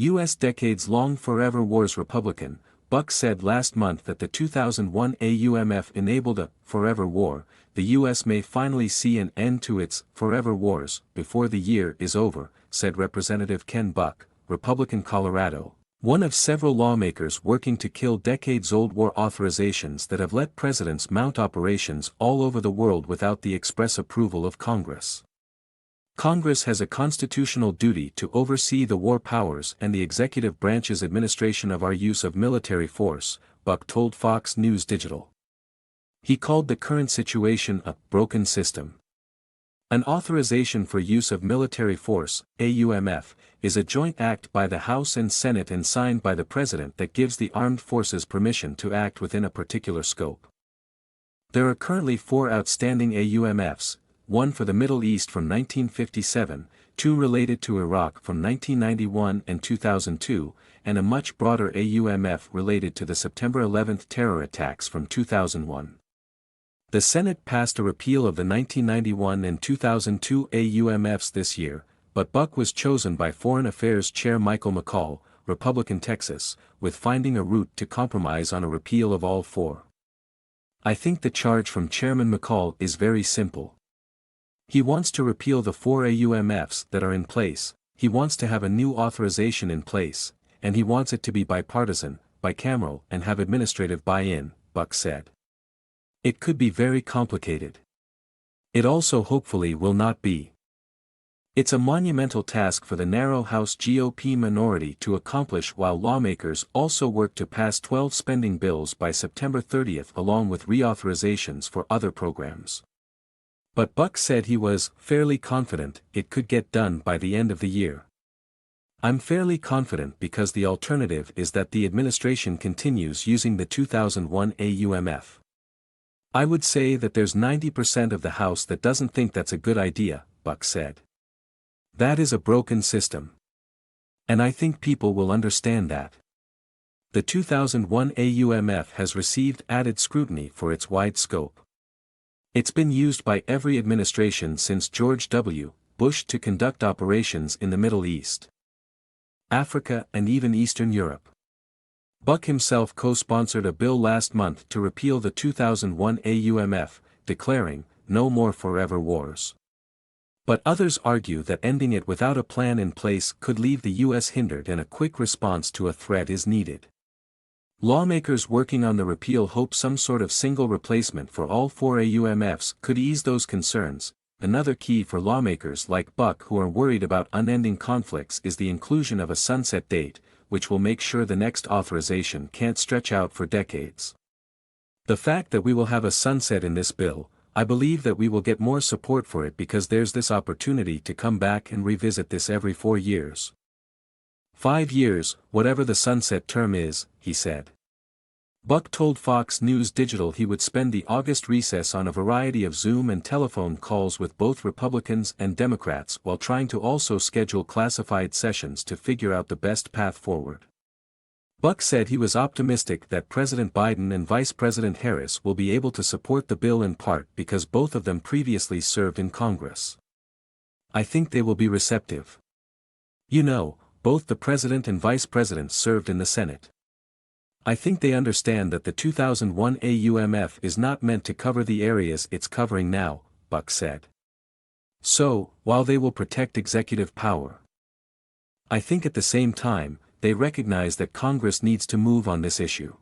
U.S. decades-long forever wars Republican, Buck said last month that the 2001 AUMF enabled a forever war. The U.S. may finally see an end to its forever wars before the year is over, said Representative Ken Buck, Republican Colorado, one of several lawmakers working to kill decades-old war authorizations that have let presidents mount operations all over the world without the express approval of Congress. Congress has a constitutional duty to oversee the war powers and the executive branch's administration of our use of military force, Buck told Fox News Digital. He called the current situation a broken system. An authorization for use of military force, AUMF, is a joint act by the House and Senate and signed by the President that gives the armed forces permission to act within a particular scope. There are currently 4 outstanding AUMFs, one for the Middle East from 1957, 2 related to Iraq from 1991 and 2002, and a much broader AUMF related to the September 11 terror attacks from 2001. The Senate passed a repeal of the 1991 and 2002 AUMFs this year, but Buck was chosen by Foreign Affairs Chair Michael McCaul, Republican Texas, with finding a route to compromise on a repeal of all 4. I think the charge from Chairman McCaul is very simple. He wants to repeal the 4 AUMFs that are in place, he wants to have a new authorization in place, and he wants it to be bipartisan, bicameral and have administrative buy-in, Buck said. It could be very complicated. It also hopefully will not be. It's a monumental task for the narrow House GOP minority to accomplish while lawmakers also work to pass 12 spending bills by September 30 along with reauthorizations for other programs. But Buck said he was fairly confident it could get done by the end of the year. I'm fairly confident because the alternative is that the administration continues using the 2001 AUMF. I would say that there's 90% of the House that doesn't think that's a good idea, Buck said. That is a broken system. And I think people will understand that. The 2001 AUMF has received added scrutiny for its wide scope. It's been used by every administration since George W. Bush to conduct operations in the Middle East, Africa and even Eastern Europe. Buck himself co-sponsored a bill last month to repeal the 2001 AUMF, declaring, "No more forever wars." But others argue that ending it without a plan in place could leave the U.S. hindered and a quick response to a threat is needed. Lawmakers working on the repeal hope some sort of single replacement for all 4 AUMFs could ease those concerns. Another key for lawmakers like Buck who are worried about unending conflicts is the inclusion of a sunset date, which will make sure the next authorization can't stretch out for decades. The fact that we will have a sunset in this bill, I believe that we will get more support for it because there's this opportunity to come back and revisit this every 4 years. 5 years, whatever the sunset term is, he said. Buck told Fox News Digital he would spend the August recess on a variety of Zoom and telephone calls with both Republicans and Democrats while trying to also schedule classified sessions to figure out the best path forward. Buck said he was optimistic that President Biden and Vice President Harris will be able to support the bill in part because both of them previously served in Congress. I think they will be receptive. You know, both the President and Vice President served in the Senate. I think they understand that the 2001 AUMF is not meant to cover the areas it's covering now, Buck said. So, while they will protect executive power, I think at the same time, they recognize that Congress needs to move on this issue.